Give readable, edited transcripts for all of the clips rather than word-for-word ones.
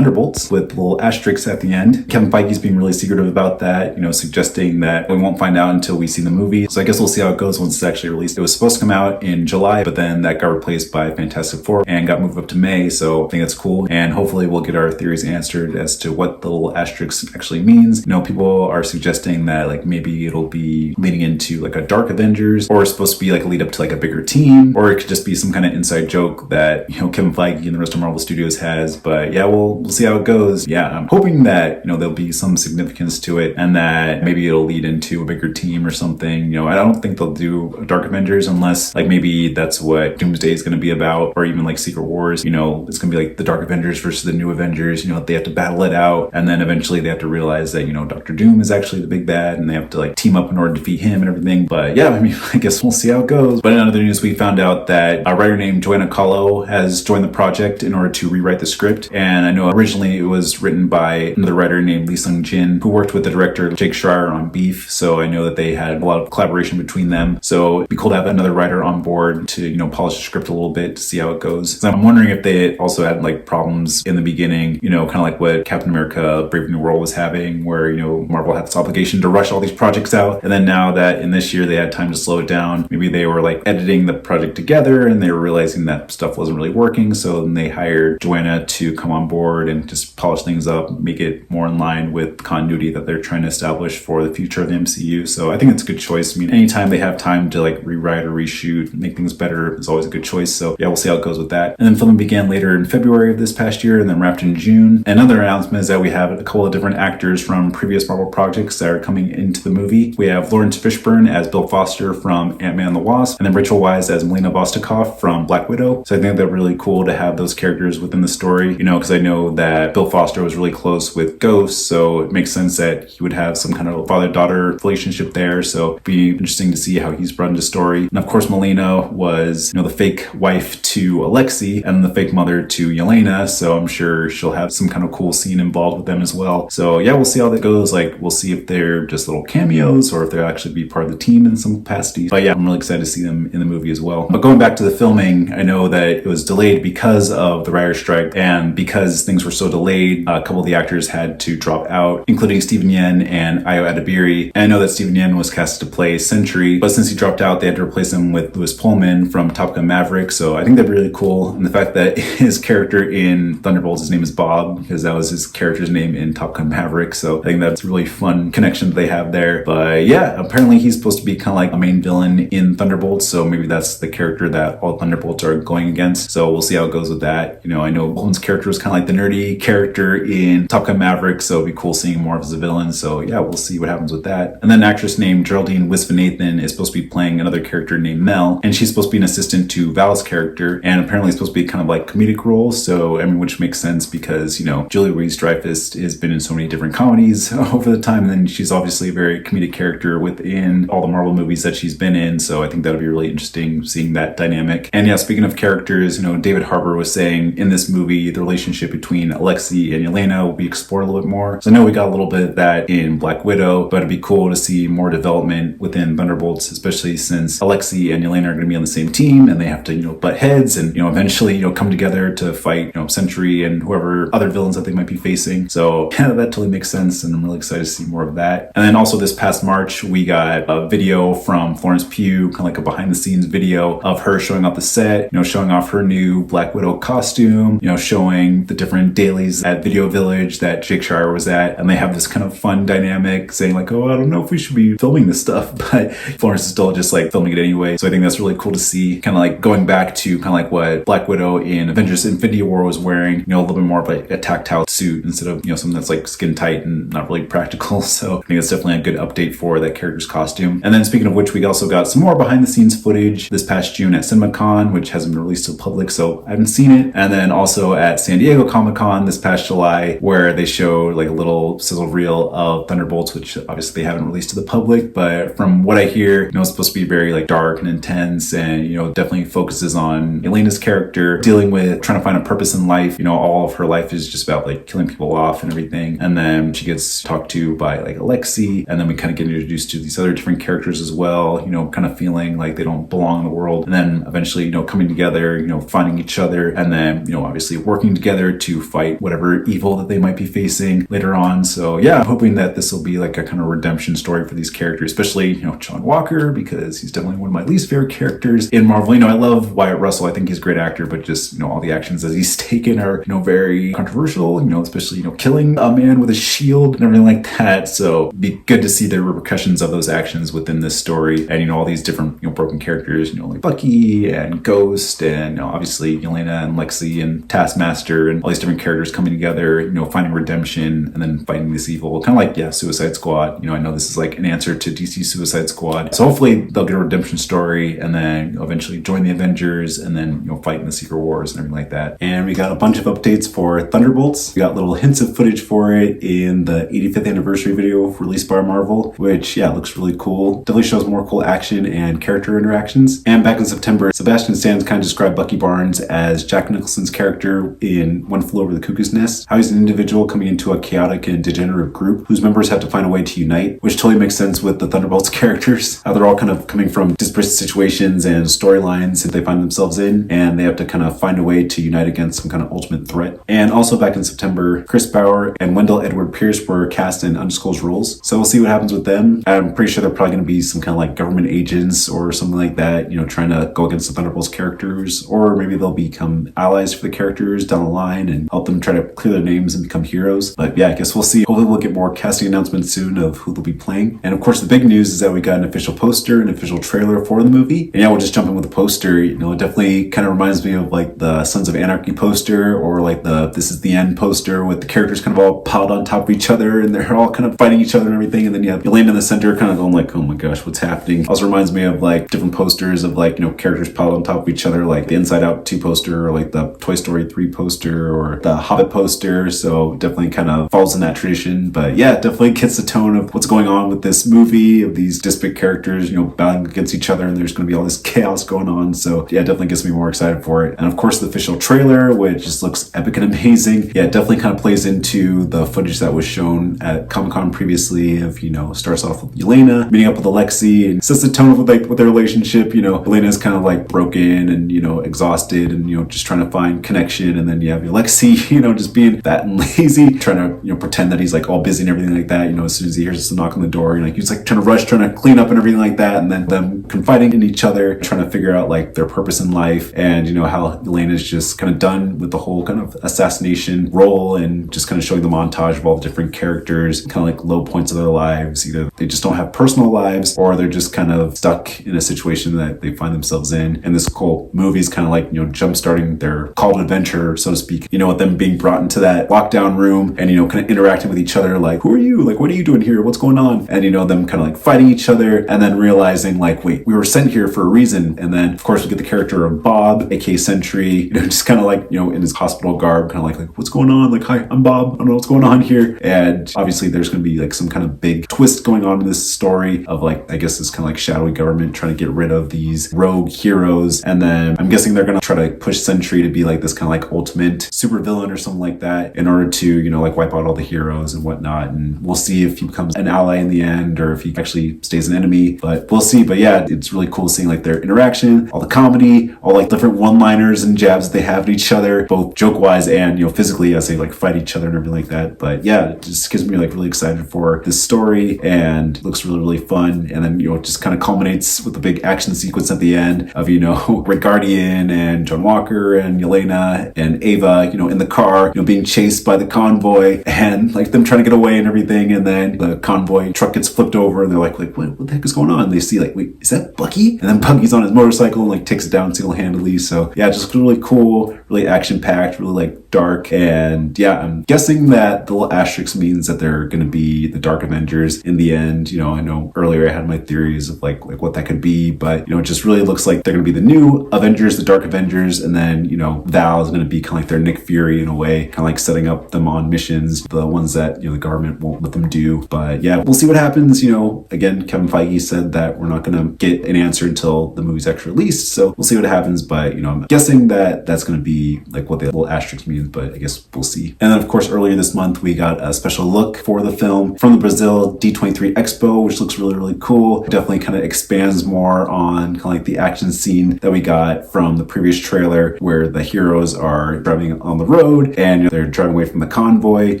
Thunderbolts with little asterisks at the end. Kevin Feige's being really secretive about that, suggesting that we won't find out until we see the movie. So I guess we'll see how it goes once it's actually released. It was supposed to come out in July, but then that got replaced by Fantastic Four and got moved up to May. So I think that's cool. And hopefully we'll get our theories answered as to what the little asterisk actually means. People are suggesting that like maybe it'll be leading into like a Dark Avengers, or it's supposed to be like a lead up to like a bigger team, or it could just be some kind of inside joke that Kevin Feige and the rest of Marvel Studios has. But yeah, we'll see how it goes. Yeah, I'm hoping that there'll be some significance to it, and that maybe it'll lead into a bigger team or something. I don't think they'll do a Dark Avengers unless like maybe that's what Doomsday is going to be about, or even like Secret Wars. It's going to be like the Dark Avengers versus the New Avengers. They have to battle it out, and then eventually they have to realize that Doctor Doom is actually the big bad, and they have to like team up in order to defeat him and everything. But yeah, I guess we'll see how it goes. But in other news, we found out that a writer named Joanna Kahlo has joined the project in order to rewrite the script. And I know originally it was written by another writer named Lee Sung-jin, who worked with the director Jake Schreier on Beef. So I know that they had a lot of collaboration between them. So it'd be cool to have another writer on board to polish the script a little bit to see how it goes. So I'm wondering if they also had like problems in the beginning, kind of like what Captain America Brave New World was having, where Marvel had this obligation to rush all these projects out, and then now that in this year they had time to slow it down, maybe they were like editing the project together and they were realizing that stuff wasn't really working, so then they hired Joanna to come on board and just polish things up, make it more in line with the continuity that they're trying to establish for the future of the MCU. So I think it's a good choice. Anytime they have time to like rewrite or reshoot, make things better, is always a good choice. So yeah, we'll see how it goes with that. And then filming began later in February of this past year and then wrapped in June. Another announcement is that we have a couple of different actors from previous Marvel projects that are coming into the movie. We have Lawrence Fishburne as Bill Foster from Ant-Man and the Wasp, and then Rachel Weisz as Melina Vostokov from Black Widow. So I think that's really cool to have those characters within the story, because I know that Bill Foster was really close with Ghost, so it makes sense that he would have some kind of father-daughter relationship there. So it'd be interesting to see how he's brought into story. And of course, Melina was, the fake wife to Alexei and the fake mother to Yelena. So I'm sure she'll have some kind of cool scene involved with them as well. So yeah, we'll see how that goes. Like, we'll see if they're just little cameos or if they'll actually be part of the team in some capacity. But yeah, I'm really excited to see them in the movie as well. But going back to the filming, I know that it was delayed because of the writer's strike, and because things were so delayed, a couple of the actors had to drop out, including Steven Yeun and Ayo Edebiri. And I know that Steven Yeun was cast to play Sentry, but since he dropped out, they had to replace him with Louis Pullman from Top Gun Maverick. So I think that'd be really cool. And the fact that his character in Thunderbolts, his name is Bob, because that was his character's name in Top Gun Maverick. So I think that's a really fun connection that they have there. But yeah, apparently he's supposed to be kind of like a main villain in Thunderbolts. So maybe that's the character that all Thunderbolts are going against. So we'll see how it goes with that. I know Pullman's character was kind of like the nerdy character in Top Gun Maverick. So it'd be cool seeing more of as a villain. So yeah, we'll see what happens with that. And then an actress named Geraldine Wisvanathan is supposed to be playing another character named Mel. And she's supposed to be an assistant to Val's character. And apparently it's supposed to be kind of like comedic role. So, which makes sense because, Julie Louis-Dreyfus has been in so many different comedies over the time. And then she's obviously a very comedic character within all the Marvel movies that she's been in. So I think that'll be really interesting seeing that dynamic. And yeah, speaking of characters, David Harbour was saying in this movie, the relationship between Alexei and Yelena will be explored a little bit more. So I know we got a little bit of that in Black Widow, but it'd be cool to see more development within Thunderbolts, especially since Alexei and Yelena are going to be on the same team and they have to, butt heads and, eventually, come together to fight, Sentry and whoever other villains that they might be facing. So yeah, that totally makes sense. And I'm really excited to see more of that. And then also this past March, we got a video from Florence Pugh, kind of like a behind the scenes video of her showing off the set, showing off her new Black Widow costume, showing the different dailies at Video Village that Jake Schreier was at. And they have this kind of fun dynamic saying like, oh, I don't know if we should be filming this stuff, but Florence is still just like filming it anyway. So I think that's really cool to see, kind of like going back to kind of like what Black Widow in Avengers Infinity War was wearing, a little bit more of like a tactile suit instead of, something that's like skin tight and not really practical. So I think it's definitely a good update for that character's costume. And then speaking of which, we also got some more behind the scenes footage this past June at CinemaCon, which hasn't been released to the public, so I haven't seen it. And then also at San Diego Comic-Con this past July, where they showed like a little sizzle reel of Thunderbolts, which obviously they haven't released to the public, but from what I hear, it's supposed to be very like dark and intense and, definitely focuses on Elena's character dealing with trying to find a purpose in life. All of her life is just about like killing people off and everything. And then she gets talked to by like Alexei, and then we kind of get introduced to these other different characters as well, kind of feeling like they don't belong in the world. And then eventually, coming together, finding each other, and then, obviously working together to fight whatever evil that they might be facing later on. So yeah, I'm hoping that this will be like a kind of redemption story for these characters, especially, John Walker, because he's definitely one of my least favorite characters in Marvel. I love Wyatt Russell. I think he's a great actor, but just, all the actions that he's taken are, very controversial, especially, killing a man with a shield and everything like that. So it'd be good to see the repercussions of those actions within this story and, all these different, broken characters, like Bucky and Ghost and, obviously Yelena and Lexi and Taskmaster and all these different characters coming together, finding redemption and then fighting this evil, kind of like, Suicide Squad. I know this is like an answer to DC Suicide Squad. So hopefully they'll get a redemption story and then eventually join the Avengers and then, fight in the Secret Wars and everything like that. And we got a bunch of updates for Thunderbolts. We got little hints of footage for it in the 85th anniversary video released by Marvel, which, looks really cool. Definitely shows more cool action and character interactions. And back in September, Sebastian Stan kind of described Bucky Barnes as Jack Nicholson's character in One Flew Over the Cuckoo's Nest. How he's an individual coming into a chaotic and degenerate group whose members have to find a way to unite, which totally makes sense with the Thunderbolts characters. How they're all kind of coming from disparate situations and storylines that they find themselves in, and they have to kind of find a way to unite against some kind of ultimate threat. And also back in September, Chris Bauer and Wendell Edward Pierce were cast in undisclosed roles. So we'll see what happens with them. I'm pretty sure they're probably going to be some kind of like government agents or something like that, trying to go against the Thunderbolts characters, or maybe they'll become allies for the characters down the line and help them try to clear their names and become heroes. But I guess we'll see. Hopefully we'll get more casting announcements soon of who they'll be playing. And of course, the big news is that we got an official poster, an official trailer for the movie. And we'll just jump in with the poster. It definitely kind of reminds me of like the Sons of Anarchy poster or like the This Is the End poster with the characters kind of all piled on top of each other and they're all kind of fighting each other and everything. And then you have Yelena in the center kind of going like, oh my gosh, what's happening? Also reminds me of like different posters of like, characters piled on top of each other, like the Inside Out 2 poster or like the Toy Story 3 poster or the Hobbit poster. So definitely kind of follows in that tradition. But definitely gets the tone of what's going on with this movie, of these disparate characters, battling against each other, and there's going to be all this chaos going on. So definitely gets me more excited for it. And of course the official trailer, which just looks epic and amazing. Definitely kind of plays into the footage that was shown at Comic-Con previously of, starts off with Yelena meeting up with Alexi and sets the tone of like with their relationship. Yelena's kind of like broken and, exhausted and, just trying to find connection. And then you have Alexi, just being fat and lazy, trying to, pretend that he's like all busy and everything like that. As soon as he hears a knock on the door, he's like trying to rush, trying to clean up and everything like that. And then them confiding in each other, trying to figure out like their purpose in life. And, how Yelena's just kind of done with the whole kind of assassination role and just kind of showing the montage of all the different characters, kind of like low points of their lives. Either they just don't have personal lives or they're just kind of stuck in a situation that they find themselves in. And this whole movie is kind of like, jump-starting their call to adventure, so to speak, with them being brought into that lockdown room and, kind of interacting with each other, like, who are you? Like, what are you doing here? What's going on? And, them kind of like fighting each other and then realizing like, wait, we were sent here for a reason. And then of course we get the character of Bob, aka Sentry, just kind of like, in his hospital garb, kind of like, what's going on? Like, hi, I'm Bob. I don't know what's going on here. And obviously there's going to be like some kind of big twist going on in this story of like, I guess this kind of like shadowy government trying to get rid of these rogue heroes. And then I'm guessing they're going to try to push Sentry to be like this kind of like ultimate supervillain or something like that in order to, like wipe out all the heroes and whatnot. And we'll see if he becomes an ally in the end or if he actually stays an enemy, but we'll see. But it's really cool seeing like their interaction, all the comedy, all like different one-liners and jabs that they have at each other, both joke-wise and, physically as they like fight each other and everything like that. But it just gives me like really excited for this story and looks really, really fun. And then, it just kind of culminates with the big action sequence at the end of, Red Guardian and John Walker and Yelena and Ava, in the car, being chased by the convoy and like them trying to get away and everything. And then the convoy truck gets flipped over and they're like what the heck is going on? And they see like, wait, is that Bucky? And then Bucky's on his motorcycle and like takes it down single-handedly. So just really cool, really action-packed, really like dark. And I'm guessing that the little asterisk means that they're going to be the Dark Avengers in the end. I know earlier I had my theories of like what that could be, but it just really looks like they're going to be the new Avengers, the Dark Avengers. And then, Val is going to be kind of like their Nick Fury in a way, kind of like setting up them on missions, the ones that, the government won't let them do. But we'll see what happens. Again, Kevin Feige said that we're not going to get an answer until the movie's actually released. So we'll see what happens. But, I'm guessing that that's going to be like what the little asterisk means, but I guess we'll see. And then of course, earlier this month, we got a special look for the film from the Brazil D23 Expo, which looks really, really cool. Definitely kind of expands more on kind of like the action scene that we got from the previous trailer where the heroes are driving on the road, and they're driving away from the convoy,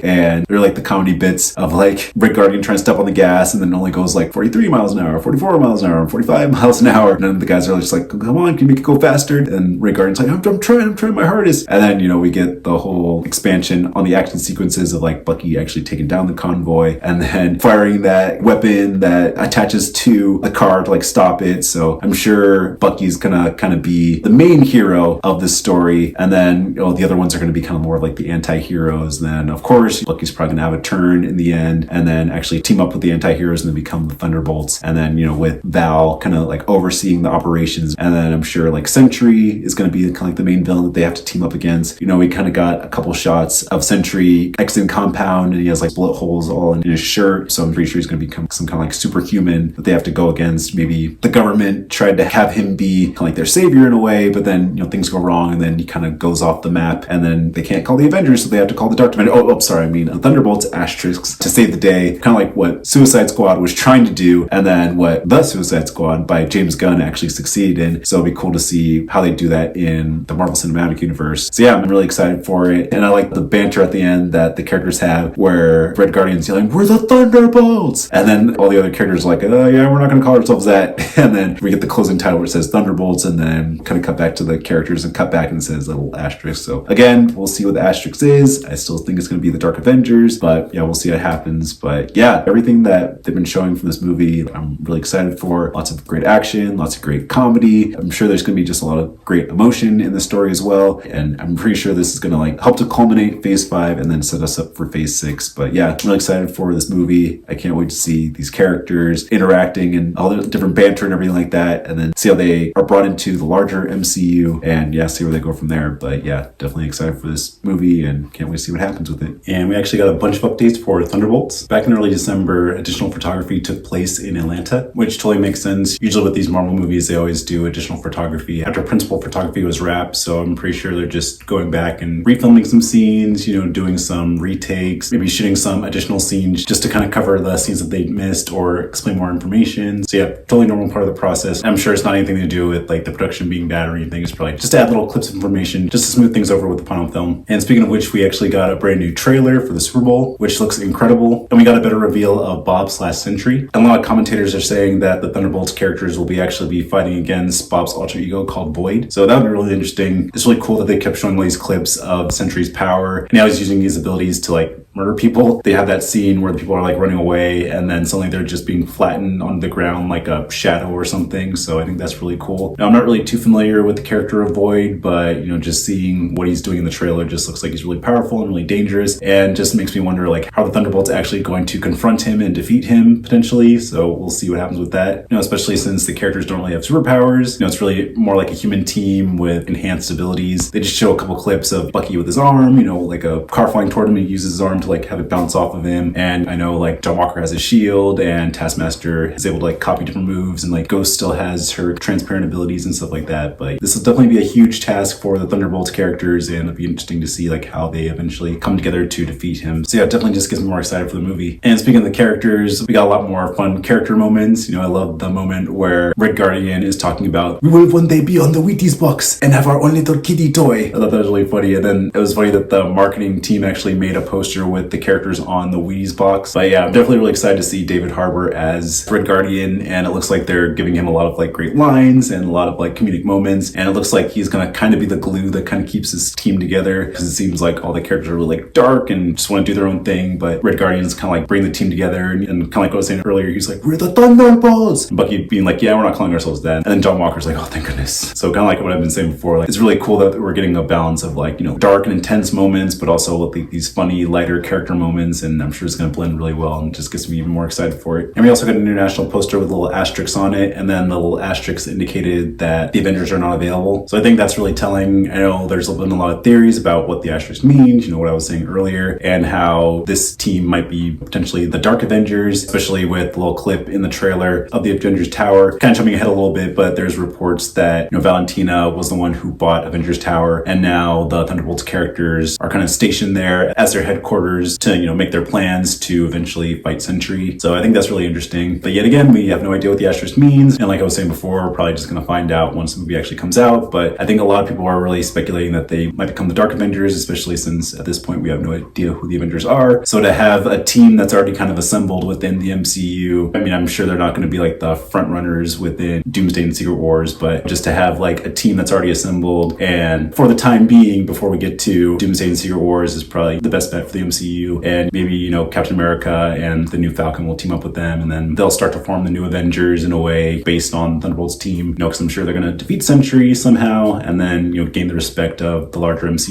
and they're like the comedy bits of like Red Guardian trying to step on the gas and then only goes like 43 miles an hour, 44 miles an hour, 45 miles an hour, and then the guys are just like, come on, can you make it go faster? And Red Guardian's like, I'm trying my hardest. And then we get the whole expansion on the action sequences of like Bucky actually taking down the convoy and then firing that weapon that attaches to the car to like stop it. So I'm sure Bucky's gonna kind of be the main hero of this story, and then the other ones are going to be kind of more like the anti-heroes. And then of course Bucky's probably gonna have a turn in the end and then actually team up with the anti-heroes and then become the Thunderbolts, and then with Val kind of like overseeing the operations. And then I'm sure like Sentry is going to be kind of like the main villain that they have to team up against. We kind of got a couple shots of Sentry exiting compound, and he has like bullet holes all in his shirt, so I'm pretty sure he's going to become some kind of like superhuman that they have to go against. Maybe the government tried to have him be kind of like their savior in a way, but then things go wrong and then he kind of goes off the map, and then they can't call the Avengers, so they have to call the Dark Thunderbolts asterisks to save the day, kind of like what Suicide Squad was trying to do, and then what The Suicide Squad by James Gunn actually succeeded in. So it'll be cool to see how they do that in the Marvel Cinematic Universe. So yeah, I'm really excited for it, and I like the banter at the end that the characters have where Red Guardian's yelling, "We're the Thunderbolts!" And then all the other characters are like, "Oh yeah, we're not going to call ourselves that." And then we get the closing title where it says Thunderbolts, and then kind of cut back to the characters and cut back and it says a little asterisk. So again, we'll see what the asterisk is. I still think it's going to be the Dark Avengers, but yeah, we'll see what happens. But yeah, everything that they've been showing from this movie, I'm really excited for. Lots of great action, lots of great comedy. I'm sure there's going to be just a lot of great emotion in the story as well. And I'm pretty sure this is going to like help to culminate phase 5 and then set us up for phase 6. But yeah, I'm really excited for this movie. I can't wait to see these characters interacting and all the different banter and everything like that, and then see how they are brought into the larger MCU, and yeah, see where they go from there. But yeah, definitely excited for this movie and can't wait to see what happens with it. And we actually got a bunch of updates for Thunderbolts. Back in early December, additional photography took place in Atlanta, which totally makes sense. Usually with these Marvel movies, they always do additional photography after principal photography was wrapped, so I'm pretty sure they're just going back and refilming some scenes, doing some retakes, maybe shooting some additional scenes just to kind of cover the scenes that they missed or explain more information. So yeah, totally normal part of the process. I'm sure it's not anything to do with like the production being bad or anything. It's probably just to add little clips of information just to smooth things over with the final film. And speaking of which, we actually got a brand new trailer for the Super Bowl, which looks incredible. And we got a better reveal of Bob/Sentry. And a lot of commentators are saying that the Thunderbolts characters will actually be fighting against Bob's alter ego called Void. So that would be really interesting. It's really cool that they kept showing all these clips of Sentry's power and how he's using his abilities to like murder people. They have that scene where the people are like running away and then suddenly they're just being flattened on the ground like a shadow or something. So I think that's really cool. Now, I'm not really too familiar with the character of Void, but just seeing what he's doing in the trailer just looks like he's really powerful and really dangerous, and just makes me wonder like how the Thunderbolts actually going to confront him and defeat him potentially. So we'll see what happens with that. Especially since the characters don't really have superpowers. It's really more like a human team with enhanced abilities. They just show a couple clips of Bucky with his arm, like a car flying toward him, he uses his arm to like have it bounce off of him. And I know like John Walker has a shield, and Taskmaster is able to like copy different moves, and like Ghost still has her transparent abilities and stuff like that. But this will definitely be a huge task for the Thunderbolts characters, and it'll be interesting to see like how they eventually come together to defeat him. So yeah, it definitely just gets me more excited for the movie. And speaking of the characters, we got a lot more fun character moments. I love the moment where Red Guardian is talking about, "We will one day be on the Wheaties box and have our own little kitty toy." I thought that was really funny. And then it was funny that the marketing team actually made a poster with the characters on the Wheaties box. But yeah, I'm definitely really excited to see David Harbour as Red Guardian, and it looks like they're giving him a lot of like great lines and a lot of like comedic moments, and it looks like he's gonna kind of be the glue that kind of keeps his team together, because it seems like all the characters are really like dark and just want to do their own thing, but Red Guardian's kind of like bring the team together, and kind of like what I was saying earlier, he's like, "We're the Thunderbolts," and Bucky being like, "Yeah, we're not calling ourselves that," and then John Walker's like, "Oh, thank goodness." So kind of like what I've been saying before, like it's really cool that we're getting a balance of like dark and intense moments, but also like these funny, lighter character moments, and I'm sure it's going to blend really well, and just gets me even more excited for it. And we also got an international poster with little asterisks on it, and then the little asterisks indicated that the Avengers are not available. So I think that's really telling. I know there's been a lot of theories about what the asterisk means, what I was saying earlier, and how this team might be potentially the Dark Avengers, especially with the little clip in the trailer of the Avengers Tower. Kind of jumping ahead a little bit, but there's reports that Valentina was the one who bought Avengers Tower, and now the Thunderbolts characters are kind of stationed there as their headquarters to make their plans to eventually fight Sentry. So I think that's really interesting. But yet again, we have no idea what the asterisk means, and like I was saying before, we're probably just going to find out once the movie actually comes out. But I think a lot of people are really speculating that they might become the Dark Avengers, especially since at this point we have no idea who the Avengers are. So to have a team that's already kind of assembled within the MCU, I mean, I'm sure they're not going to be like the front runners within Doomsday and Secret Wars, but just to have like a team that's already assembled, and for the time being, before we get to Doomsday and Secret Wars, is probably the best bet for the MCU. And maybe, you know, Captain America and the new Falcon will team up with them, and then they'll start to form the new Avengers in a way based on Thunderbolts team, you know, because I'm sure they're going to defeat Sentry somehow, and then, you know, gain the respect of the larger MCU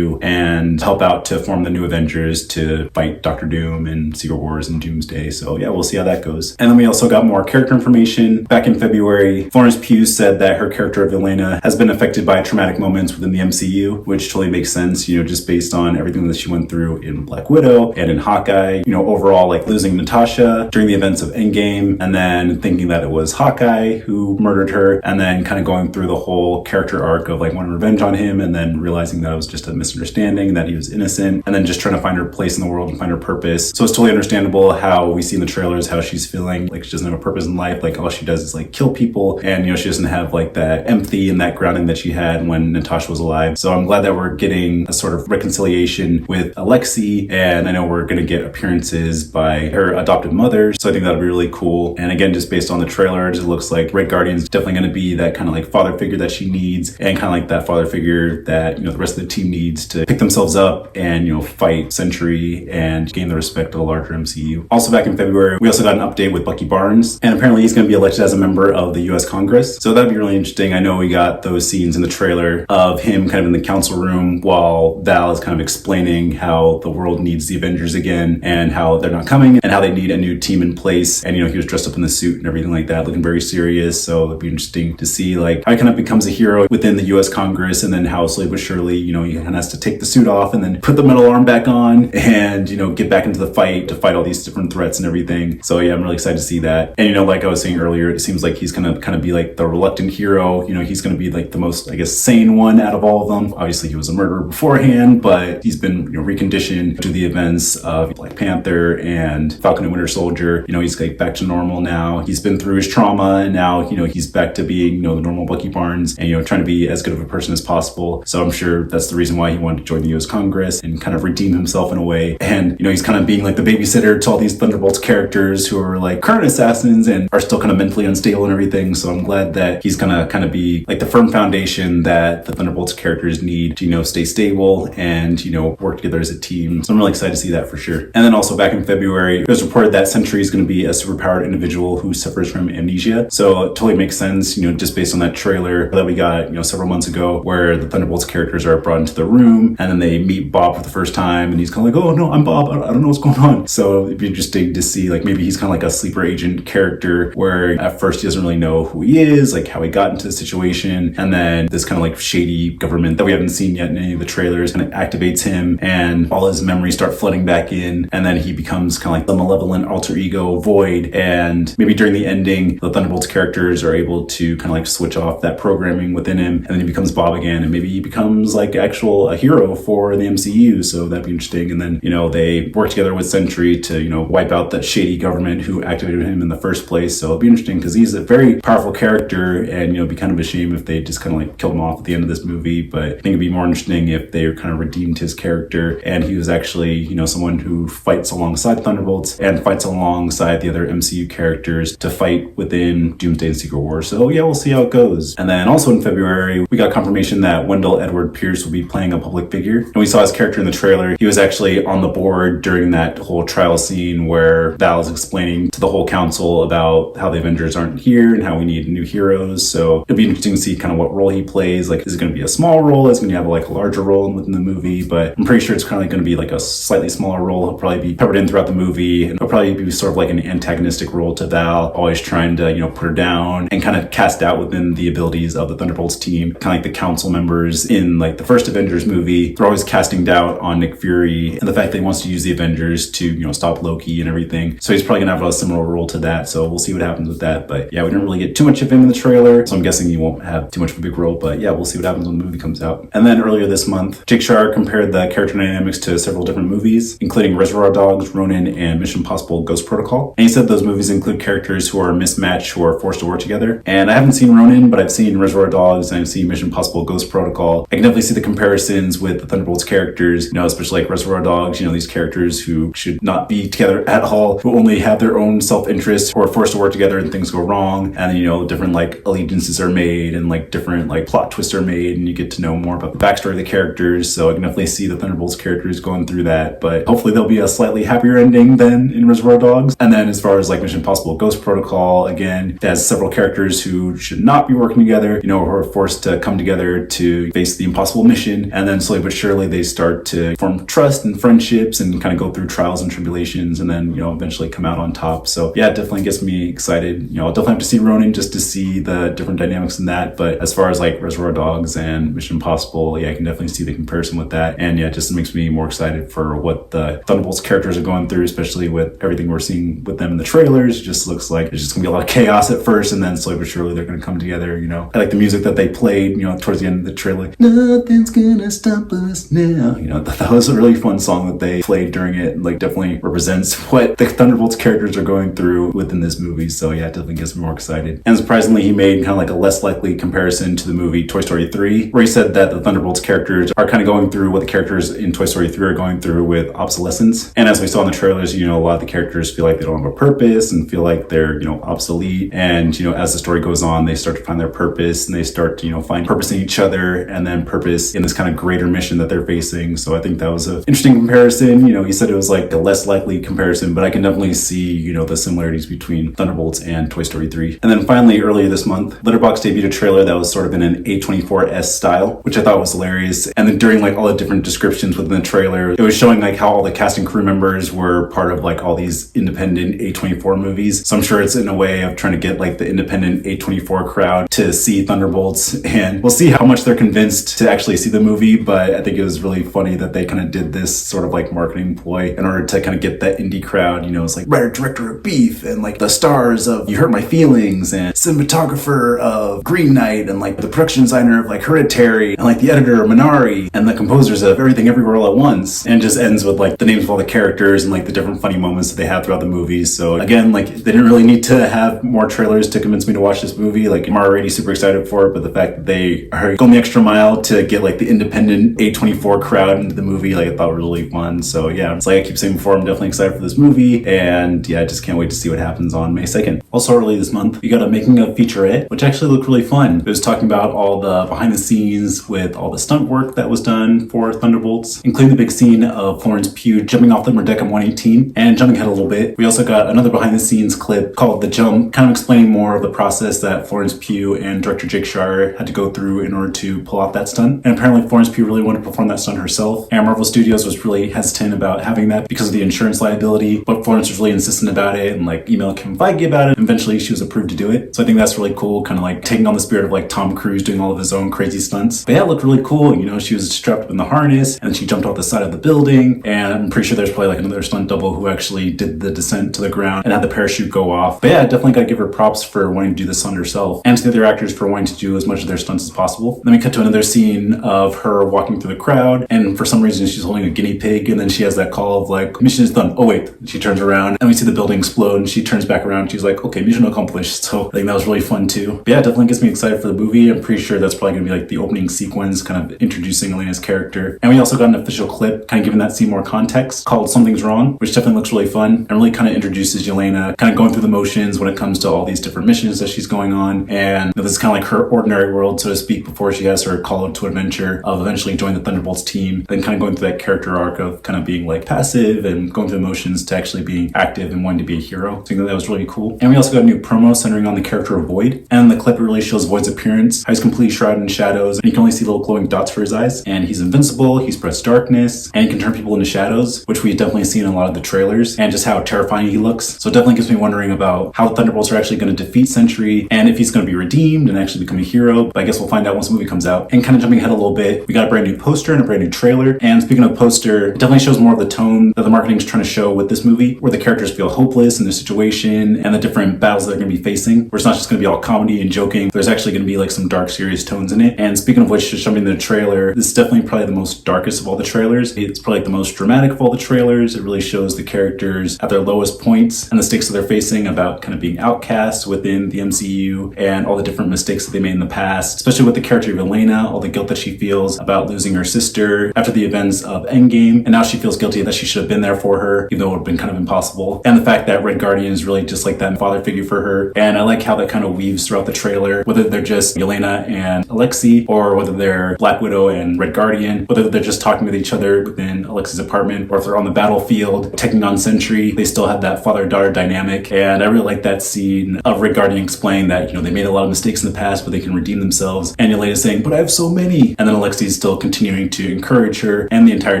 and help out to form the new Avengers to fight Doctor Doom and Secret Wars and Doomsday. So yeah, we'll see how that goes. And then we also got more character information. Back in February, Florence Pugh said that her character of Elena has been affected by traumatic moments within the MCU, which totally makes sense, you know, just based on everything that she went through in Black Widow and in Hawkeye, you know, overall, like losing Natasha during the events of Endgame, and then thinking that it was Hawkeye who murdered her, and then kind of going through the whole character arc of like wanting revenge on him, and then realizing that it was just a misunderstanding, that he was innocent, and then just trying to find her place in the world and find her purpose. So it's totally understandable how we see in the trailers how she's feeling like she doesn't have a purpose in life, like all she does is like kill people, and you know, she doesn't have like that empathy and that grounding that she had when Natasha was alive. So I'm glad that we're getting a sort of reconciliation with Alexei, and I know we're going to get appearances by her adopted mother, so I think that'll be really cool. And again, just based on the trailers, it looks like Red Guardian's definitely going to be that kind of like father figure that she needs, and kind of like that father figure that, you know, the rest of the team needs to pick themselves up and, you know, fight Sentry and gain the respect of the larger MCU. Also back in February, we also got an update with Bucky Barnes, and apparently he's going to be elected as a member of the US Congress. So that'd be really interesting. I know we got those scenes in the trailer of him kind of in the council room while Val is kind of explaining how the world needs the Avengers again, and how they're not coming, and how they need a new team in place. And, you know, he was dressed up in the suit and everything like that, looking very serious. So it'd be interesting to see like how he kind of becomes a hero within the US Congress, and then how slowly but surely, you know, he kind of has to take the suit off and then put the metal arm back on and, you know, get back into the fight to fight all these different threats and everything. So yeah, I'm really excited to see that. And, you know, like I was saying earlier, it seems like he's gonna kind of be like the reluctant hero. You know, he's gonna be like the most, I guess, sane one out of all of them. Obviously he was a murderer beforehand, but he's been, you know, reconditioned to the events of Black Panther and Falcon and Winter Soldier. You know, he's like back to normal now. He's been through his trauma, and now, you know, he's back to being, you know, the normal Bucky Barnes, and, you know, trying to be as good of a person as possible. So I'm sure that's the reason why he wanted to join the US Congress and kind of redeem himself in a way. And, you know, he's kind of being like the babysitter to all these Thunderbolts characters who are like current assassins and are still kind of mentally unstable and everything. So I'm glad that he's gonna kind of be like the firm foundation that the Thunderbolts characters need to, you know, stay stable and, you know, work together as a team. So I'm really excited to see that for sure. And then also back in February, it was reported that Sentry is going to be a superpowered individual who suffers from amnesia. So it totally makes sense, you know, just based on that trailer that we got, you know, several months ago, where the Thunderbolts characters are brought into the room, and then they meet Bob for the first time, and he's kind of like, oh no, I'm Bob, I don't know what's going on. So it'd be interesting to see, like, maybe he's kind of like a sleeper agent character where at first he doesn't really know who he is, like how he got into the situation, and then this kind of like shady government that we haven't seen yet in any of the trailers kind of activates him, and all his memories start flooding back in, and then he becomes kind of like the malevolent alter ego Void. And maybe during the ending, the Thunderbolts characters are able to kind of like switch off that programming within him, and then he becomes Bob again, and maybe he becomes like a hero for the MCU. So that'd be interesting. And then, you know, they work together with Sentry to, you know, wipe out that shady government who activated him in the first place. So it'd be interesting because he's a very powerful character, and, you know, it'd be kind of a shame if they just kind of like killed him off at the end of this movie. But I think it'd be more interesting if they kind of redeemed his character and he was actually, you know, someone who fights alongside Thunderbolts and fights alongside the other MCU characters to fight within Doomsday and Secret Wars. So yeah, we'll see how it goes. And then also in February, we got confirmation that Wendell Edward Pierce will be playing a public figure. And we saw his character in the trailer. He was actually on the board during that whole trial scene where Val is explaining to the whole council about how the Avengers aren't here and how we need new heroes. So it'll be interesting to see kind of what role he plays. Like, is it going to be a small role? Is it going to have like a larger role within the movie? But I'm pretty sure it's kind of like going to be like a slightly smaller role. He'll probably be peppered in throughout the movie, and he'll probably be sort of like an antagonistic role to Val, always trying to, you know, put her down and kind of cast doubt within the abilities of the Thunderbolts team. Kind of like the council members in like the first Avengers movie, they're always casting doubt on Nick Fury and the fact that he wants to use the Avengers to, you know, stop Loki and everything. So he's probably gonna have a similar role to that. So we'll see what happens with that. But yeah, we didn't really get too much of him in the trailer, so I'm guessing he won't have too much of a big role. But yeah, we'll see what happens when the movie comes out. And then earlier this month, Jake Shar compared the character dynamics to several different movies, including Reservoir Dogs, Ronin, and Mission Impossible Ghost Protocol. And he said those movies include characters who are mismatched, who are forced to work together. And I haven't seen Ronin, but I've seen Reservoir Dogs and I've seen Mission Impossible Ghost Protocol. I can definitely see the comparison comparisons with the Thunderbolts characters, especially like Reservoir Dogs, these characters who should not be together at all, who only have their own self-interest or are forced to work together and things go wrong. And then, different like allegiances are made and like different like plot twists are made, and you get to know more about the backstory of the characters. So I can definitely see the Thunderbolts characters going through that, but hopefully there'll be a slightly happier ending than in Reservoir Dogs. And then as far as like Mission Impossible Ghost Protocol, again, it has several characters who should not be working together, who are forced to come together to face the impossible mission. And then slowly but surely they start to form trust and friendships and kind of go through trials and tribulations, and then, eventually come out on top. So yeah, it definitely gets me excited. I'll definitely have to see Ronin just to see the different dynamics in that. But as far as like Reservoir Dogs and Mission Impossible, yeah, I can definitely see the comparison with that. And yeah, it just makes me more excited for what the Thunderbolts characters are going through, especially with everything we're seeing with them in the trailers. It just looks like there's just gonna be a lot of chaos at first, and then slowly but surely they're gonna come together. I like the music that they played, towards the end of the trailer, like, nothing's gonna stop us now. That was a really fun song that they played during it. Like, definitely represents what the Thunderbolts characters are going through within this movie. So yeah, it definitely gets me more excited. And surprisingly, he made kind of like a less likely comparison to the movie Toy Story 3, where he said that the Thunderbolts characters are kind of going through what the characters in Toy Story 3 are going through with obsolescence. And as we saw in the trailers, a lot of the characters feel like they don't have a purpose and feel like they're, obsolete. And, as the story goes on, they start to find their purpose, and they start to, find purpose in each other, and then purpose in this kind of greater mission that they're facing. So I think that was an interesting comparison. He said it was like a less likely comparison, but I can definitely see, the similarities between Thunderbolts and Toy Story 3. And then finally, earlier this month, Letterboxd debuted a trailer that was sort of in an A24-esque style, which I thought was hilarious. And then during like all the different descriptions within the trailer, it was showing like how all the cast and crew members were part of like all these independent A24 movies. So I'm sure it's in a way of trying to get like the independent A24 crowd to see Thunderbolts, and we'll see how much they're convinced to actually see the movie. But I think it was really funny that they kind of did this sort of like marketing ploy in order to kind of get that indie crowd. It's like writer director of Beef, and like the stars of You Hurt My Feelings, and cinematographer of Green Knight, and like the production designer of like Hereditary, and like the editor of Minari, and the composers of Everything Everywhere All at Once. And it just ends with like the names of all the characters and like the different funny moments that they have throughout the movie. So again, like they didn't really need to have more trailers to convince me to watch this movie. Like I'm already super excited for it, but the fact that they are going the extra mile to get like the independent A24 crowd into the movie, like I thought was really fun. So yeah, it's like I keep saying before, I'm definitely excited for this movie, and yeah, I just can't wait to see what happens on May 2nd. Also early this month, we got a making of featurette, which actually looked really fun. It was talking about all the behind the scenes with all the stunt work that was done for Thunderbolts, including the big scene of Florence Pugh jumping off the Merdeka 118. And jumping ahead a little bit, we also got another behind the scenes clip called The Jump, kind of explaining more of the process that Florence Pugh and director Jake Shire had to go through in order to pull off that stunt. And apparently Florence Pugh really wanted to perform that stunt herself, and Marvel Studios was really hesitant about having that because of the insurance liability, but Florence was really insistent about it and like emailed Kevin Feige about it. Eventually she was approved to do it. So I think that's really cool, kind of like taking on the spirit of like Tom Cruise doing all of his own crazy stunts. But yeah, it looked really cool. She was strapped up in the harness, and she jumped off the side of the building, and I'm pretty sure there's probably like another stunt double who actually did the descent to the ground and had the parachute go off. But yeah, definitely gotta give her props for wanting to do this stunt herself, and to the other actors for wanting to do as much of their stunts as possible. Then we cut to another scene of her walking through the crowd, and for some reason she's holding a guinea pig, and then she has that call of like, mission is done. Oh wait, she turns around and we see the building explode, and she turns back around and she's like, okay, mission accomplished. So I think that was really fun too. But yeah, it definitely gets me excited for the movie. I'm pretty sure that's probably gonna be like the opening sequence, kind of introducing Elena's character. And we also got an official clip kind of giving that scene more context called Something's Wrong, which definitely looks really fun and really kind of introduces Yelena kind of going through the motions when it comes to all these different missions that she's going on. And this is kind of like her ordinary world, so to speak, before she has her call out to adventure of eventually joining the Thunderbolts team, then kind of going through that character arc of kind of being like passive and going through the motions to actually being active and wanting to be a hero. So I think that was really cool. And we also got a new promo centering on the character of Void. And the clip really shows Void's appearance, how he's completely shrouded in shadows, and you can only see little glowing dots for his eyes. And he's invincible, he spreads darkness, and he can turn people into shadows, which we've definitely seen in a lot of the trailers, and just how terrifying he looks. So it definitely gets me wondering about how the Thunderbolts are actually going to defeat Sentry, and if he's going to be redeemed and actually become a hero. But I guess we'll find out once the movie comes out. And kind of jumping ahead a little bit, we got a brand new poster and a brand new trailer. And speaking of poster, it definitely shows more of the tone that the marketing is trying to show with this movie, where the characters feel hopeless in their situation and the different battles that they're going to be facing, where it's not just going to be all comedy and joking. There's actually going to be like some dark, serious tones in it. And speaking of which, just jumping into the trailer, this is definitely probably the most darkest of all the trailers. It's probably like the most dramatic of all the trailers. It really shows the characters at their lowest points and the stakes that they're facing about kind of being outcast within the MCU and all the different mistakes that they made in the past, especially with the character of Elena, all the guilt that she feels feels about losing her sister after the events of Endgame, and now she feels guilty that she should have been there for her, even though it would have been kind of impossible. And the fact that Red Guardian is really just like that father figure for her. And I like how that kind of weaves throughout the trailer, whether they're just Yelena and Alexei, or whether they're Black Widow and Red Guardian, whether they're just talking with each other within Alexei's apartment, or if they're on the battlefield taking on Sentry, they still have that father-daughter dynamic. And I really like that scene of Red Guardian explaining that, they made a lot of mistakes in the past, but they can redeem themselves. And Yelena saying, but I have so many. And then Alexei's still continuing to encourage her and the entire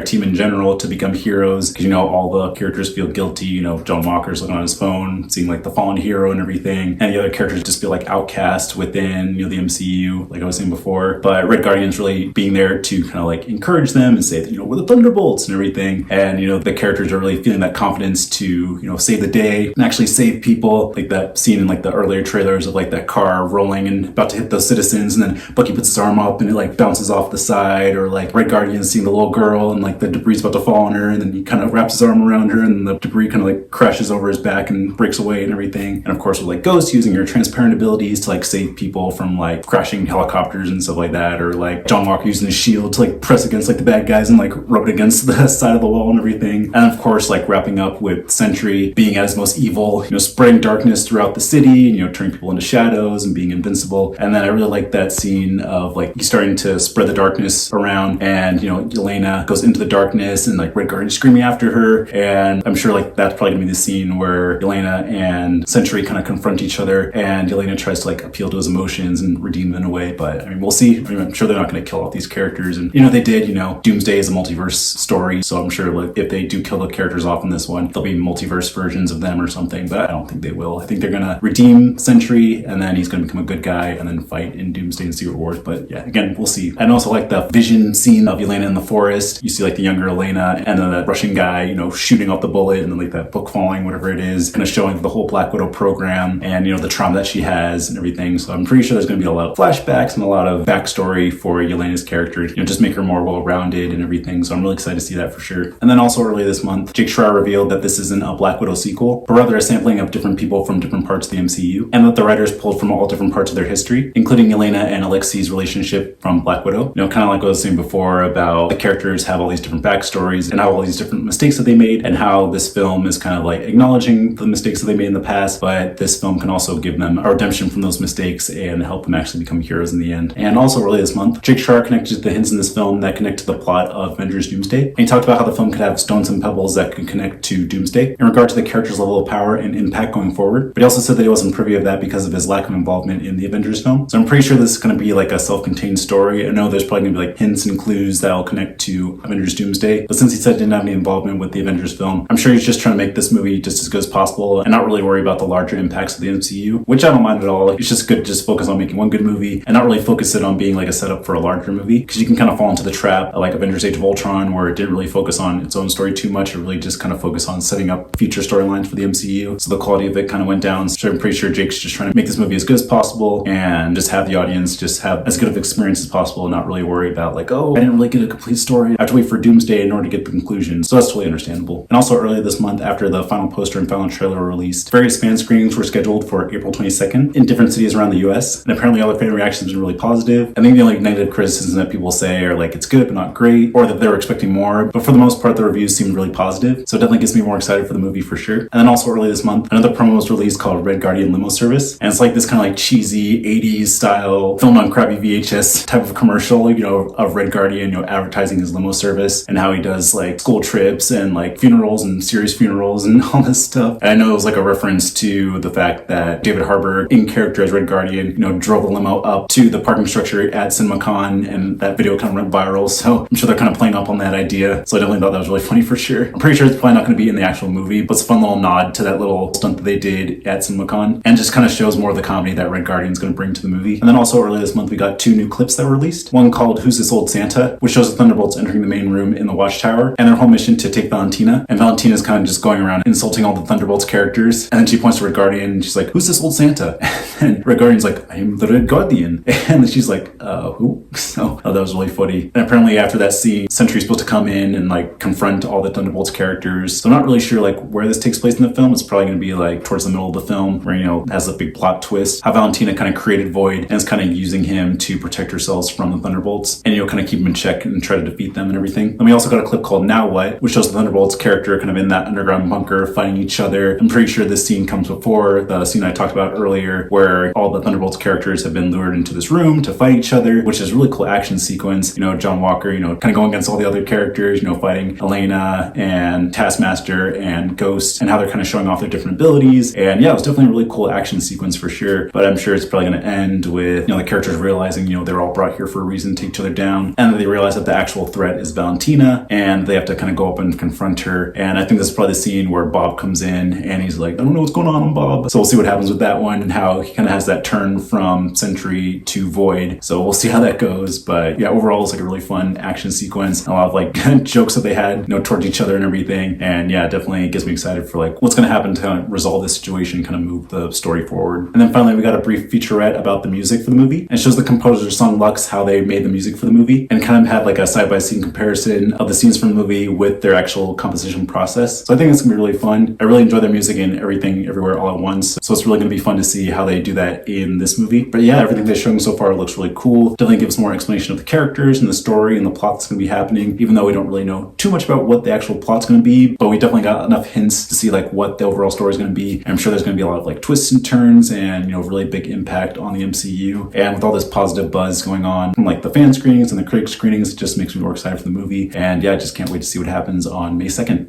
team in general to become heroes, because all the characters feel guilty. John Walker's looking on his phone, seeing like the fallen hero and everything, and the other characters just feel like outcast within the MCU, like I was saying before. But Red Guardian's really being there to kind of like encourage them and say that we're the Thunderbolts and everything, and the characters are really feeling that confidence to save the day and actually save people, like that scene in like the earlier trailers of like that car rolling and about to hit those citizens, and then Bucky puts his arm up and it like bounces off the side, or like Red Guardian seeing the little girl and like the debris about to fall on her, and then he kind of wraps his arm around her and the debris kind of like crashes over his back and breaks away and everything. And of course with like Ghost using her transparent abilities to like save people from like crashing helicopters and stuff like that, or like John Walker using his shield to like press against like the bad guys and like rub it against the side of the wall and everything. And of course like wrapping up with Sentry being at his most evil, spreading darkness throughout the city, turning people into shadows and being invincible. And then I really like that scene of like he's starting to spread the darkness around, and Yelena goes into the darkness and like Red Guardian screaming after her. And I'm sure like that's probably gonna be the scene where Yelena and Sentry kind of confront each other, and Yelena tries to like appeal to his emotions and redeem them in a way. But we'll see. I'm sure they're not going to kill off these characters, and they did. Doomsday is a multiverse story, so I'm sure like if they do kill the characters off in this one, there'll be multiverse versions of them or something. But I don't think they will. I think they're going to redeem Sentry, and then he's going to become a good guy and then fight in Doomsday and Secret Wars. But yeah, again, we'll see. And also like the vision scene of Yelena in the forest. You see like the younger Yelena and then that Russian guy, shooting off the bullet, and then like that book falling, whatever it is, kind of showing the whole Black Widow program and the trauma that she has and everything. So I'm pretty sure there's going to be a lot of flashbacks and a lot of backstory for Yelena's character, just make her more well-rounded and everything. So I'm really excited to see that for sure. And then also earlier this month, Jake Schreier revealed that this isn't a Black Widow sequel, but rather a sampling of different people from different parts of the MCU, and that the writers pulled from all different parts of their history, including Yelena and Alexei's relationship from Black Widow. Kind of like what I was saying before about the characters have all these different backstories and how all these different mistakes that they made, and how this film is kind of like acknowledging the mistakes that they made in the past, but this film can also give them a redemption from those mistakes and help them actually become heroes in the end. And also earlier this month, Jake Schreier connected the hints in this film that connect to the plot of Avengers Doomsday. And he talked about how the film could have stones and pebbles that could connect to Doomsday in regard to the character's level of power and impact going forward. But he also said that he wasn't privy of that because of his lack of involvement in the Avengers film. So I'm pretty sure this is going to be like a self-contained story. I know there's probably going to be like hints and clues that'll connect to Avengers Doomsday, but since he said he didn't have any involvement with the Avengers film, I'm sure he's just trying to make this movie just as good as possible and not really worry about the larger impacts of the MCU, which I don't mind at all. It's just good to just focus on making one good movie and not really focus it on being like a setup for a larger movie, because you can kind of fall into the trap like Avengers Age of Ultron, where it didn't really focus on its own story too much. It really just kind of focused on setting up future storylines for the MCU, so the quality of it kind of went down. So I'm pretty sure Jake's just trying to make this movie as good as possible and just have the audience just have as good of experience as possible and not really worry about like, oh, I didn't really get a complete story. I have to wait for Doomsday in order to get the conclusion. So that's totally understandable. And also earlier this month, after the final poster and final trailer were released, various fan screenings were scheduled for April 22nd in different cities around the US, and apparently all the fan reactions have been really positive. I think the only negative criticisms that people say are like it's good but not great, or that they were expecting more, but for the most part the reviews seemed really positive, so it definitely gets me more excited for the movie for sure. And then also early this month, another promo was released called Red Guardian Limo Service, and it's like this kind of like cheesy 80s style filmed on crappy VHS type of commercial, of Red Guardian, advertising his limo service and how he does like school trips and like funerals and serious funerals and all this stuff. And I know it was like a reference to the fact that David Harbour, in character as Red Guardian, drove the limo up to the parking structure at CinemaCon, and that video kind of went viral. So I'm sure they're kind of playing up on that idea. So I definitely thought that was really funny for sure. I'm pretty sure it's probably not going to be in the actual movie, but it's a fun little nod to that little stunt that they did at CinemaCon, and just kind of shows more of the comedy that Red Guardian's going to bring to the movie. And then also earlier this month, we got 2 new clips that were released. One called Who's This Old Santa, which shows the Thunderbolts entering the main room in the Watchtower and their whole mission to take Valentina. And Valentina's kind of just going around insulting all the Thunderbolts characters. And then she points to Red Guardian and she's like, who's this old Santa? And Red Guardian's like, I am the Red Guardian. And she's like, who? So that was really funny. And apparently after that scene, Sentry's supposed to come in and like confront all the Thunderbolts characters. So I'm not really sure like where this takes place in the film. It's probably going to be like towards the middle of the film where, has a big plot twist. How Valentina kind of created Void and is kind of using him to protect herself from the Thunderbolts and, kind of keep him in check and try to defeat them and everything. And we also got a clip called Now What, which shows the Thunderbolts character kind of in that underground bunker fighting each other. I'm pretty sure this scene comes before the scene I talked about earlier where all the Thunderbolts characters have been lured into this room to fight each other, which is a really cool action sequence. John Walker, kind of going against all the other characters, fighting Elena and Taskmaster and Ghost and how they're kind of showing off their different abilities. And yeah, it was definitely a really cool action sequence for sure. But I'm sure it's probably going to end with, the characters realizing, they're all brought here for a reason to take each other down. And then they realize that the actual threat is Valentina and they have to kind of go up and confront her. And I think this is probably the scene where Bob comes in and he's like, I don't know what's going on, Bob. So we'll see what happens with that one and how he kind of has that turn from Sentry to Void. So we'll see how that goes. But yeah, overall it's like a really fun action sequence. A lot of like jokes that they had, towards each other and everything. And yeah, it definitely gets me excited for like what's going to happen to kind of resolve this situation, kind of move the story forward. And then finally, we got a brief featurette about the music for the movie. And it shows the composer's song Lux, how they made the music for the movie, and kind of had like a side-by-side comparison of the scenes from the movie with their actual composition process. So I think it's gonna be really fun. I really enjoy their music in Everything Everywhere All at Once. So it's really gonna be fun to see how they do that in this movie. But yeah, everything they're showing so far looks really cool. Definitely gives more explanation of the characters and the story and the plot that's gonna be happening, even though we don't really know too much about what the actual plot's gonna be. But we definitely got enough hints to see like what the overall story is gonna be. And I'm sure there's gonna be a lot of like twists and turns and, really big impact on the MCU. And with all this positive buzz going on from like the fan screenings and the critic screenings, it just makes me more excited for the movie. And yeah, I just can't wait to see what happens on May 2nd.